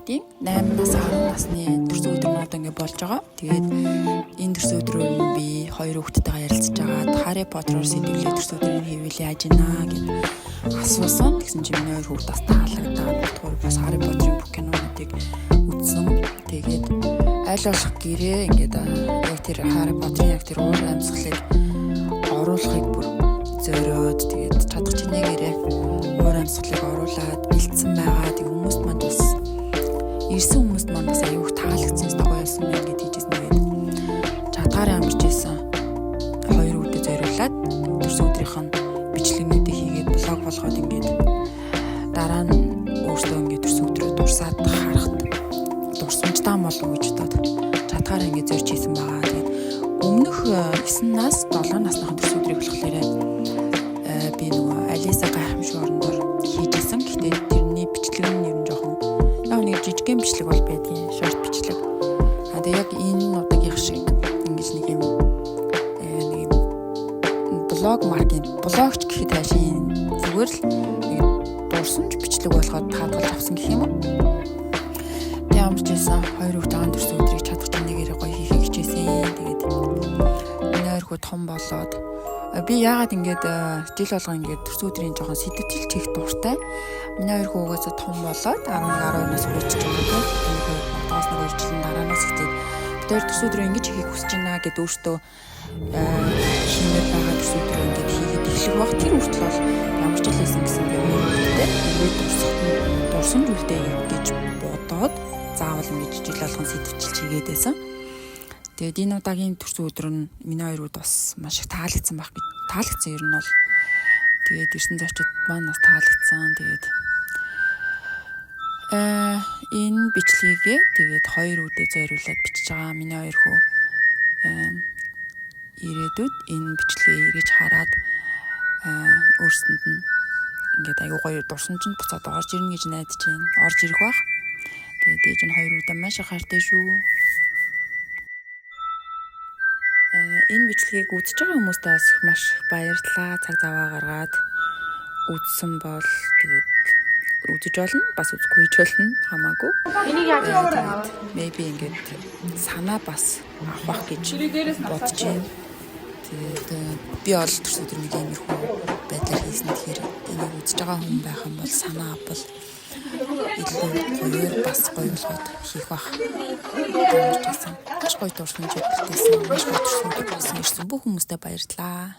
Жилийн 8-10 насны төрсөн өдрнүүд ингээд болж байгаа. Тэгээд энэ төрсөн өдрөөр би 2 хүүхэдтэйгээ ярилцж байгаа. Harry Potter-оор сэдвлээ төрсөн өдрийг хийвэлээ яаж ийна гэд асуусан. Тэгсэн чинь миний 2 хүүхэд бас таалагдаад бодгоор бас Harry Potter-ийн бүх кинонуудыг үзсэн. Тэгээд аль болох гэрээ ингээд яг тэр Harry Potter-ийн яг тэр уур амьсгалыг оруулахыг бүр зөөрөөд тэгээд чадах чинээгээрээ уур амьсгалыг оруулаад бэлдсэн байгаа. Тэг хүмүүст манд бас ирсэн хүмүүст манд бас аюух таалагдсан гоё байсан мэн гэж хэлжсэн тэгээд чадгаараа амарч ийсэн 2 үедээ зориулаад төрсөн өдрийнх нь бичлэгнүүдийг хийгээд блог болгоод ингээд дараа нь өөртөө ингээд төрсөн өдрөө дурсаад харахад дурсамжтай болов гэж бодоод чадгаараа ингээд зорж ийсэн байгаа. Тэгээд өмнөх 9 нас 7 насныхан төрсөн өдрийг болохоор би нөгөө Алиса гайхамшиг орноор хийжсэн. Гэхдээ тэрний бичлэг нь ер нь жоохон яг нэг жижигхэн бичлэг бол байдгийн шорт бичлэг. Тэгээ яг энэ удаагийн шиг ингэж нэг юм блог маркетинг блогч гэхэд хаашийн зүгээр л нэг дурсамж бичлэг болгоод хадгалж авсан гэх юм уу. Тэгээ амарч байсан 2 хүүхдийн төрсөн өдрийг чадах чинээгээр гоё хийхийг хичээсэн. Тэгээд нойрхоо том болоод би яагаад ингээд жил болго ингээд төрсөн өдрийн жоохон сэтгүүлч хийх дуртай. Миний 2 хүүгээс том болоод 11-12 нас хүрч байгаа. Тоос нэг үржилэн дараанаас ихтэй тэр төрсөн өдрөө ингэж хийхийг хүсэж байна гэд өөртөө хиймээр байгаа төрсөн өдрөө ингээд хийгээд эхлэх баг. Тэр хүртэл бол ямар ч хэлсэн гэсэн би өөртөө ингээд дурсамж үлдээ гэж бодоод заавал ингэж жил болгон сэтгүүлч хийгээд байсан. Тэгээд энэ удаагийн төрсөн өдөр нь миний 2 үүд бас маш их таалагдсан байх гэж таалагдсан ер нь бол тэгээд ирсэн зочид маань бас таалагдсан. Тэгээд энэ бичлэгийг тэгээд 2 үдээ зориулаад бичиж байгаа. Миний 2 хүү ирээдүйд энэ бичлэгийг эргэж хараад өөрсөнд нь ингээд аюу гоё дурсамжинд буцаад орж ирнэ гэж найдаж байна. Орж ирэх бах. Тэгээд ээж нь 2 үдээ маш их хайртай шүү. Энэ бичлэгийг үзэж байгаа хүмүүстээ бас маш баярлалаа. Цаг зав гаргаад үзсэн бол тэгээд үзэж болно. Бас үзэхгүй ч болно. Хамаагүй. Энийг яаж аваад maybe ингээд санаа бас авах гэж бодож байна. Тэгээд би бол төрсөн өдөр нэг иймэрхүү байдлаар хийсэн. Тэгэхээр энийг үзэж байгаа хүн байх юм бол санаа авбал илүү гоёор бас гоё болгоод хийх бах. Маш гоё дурсамж өгдөлтэйсэн. Маш гоё дурсамж өгсөн ирсэн бүх хүмүүстээ баярлалаа.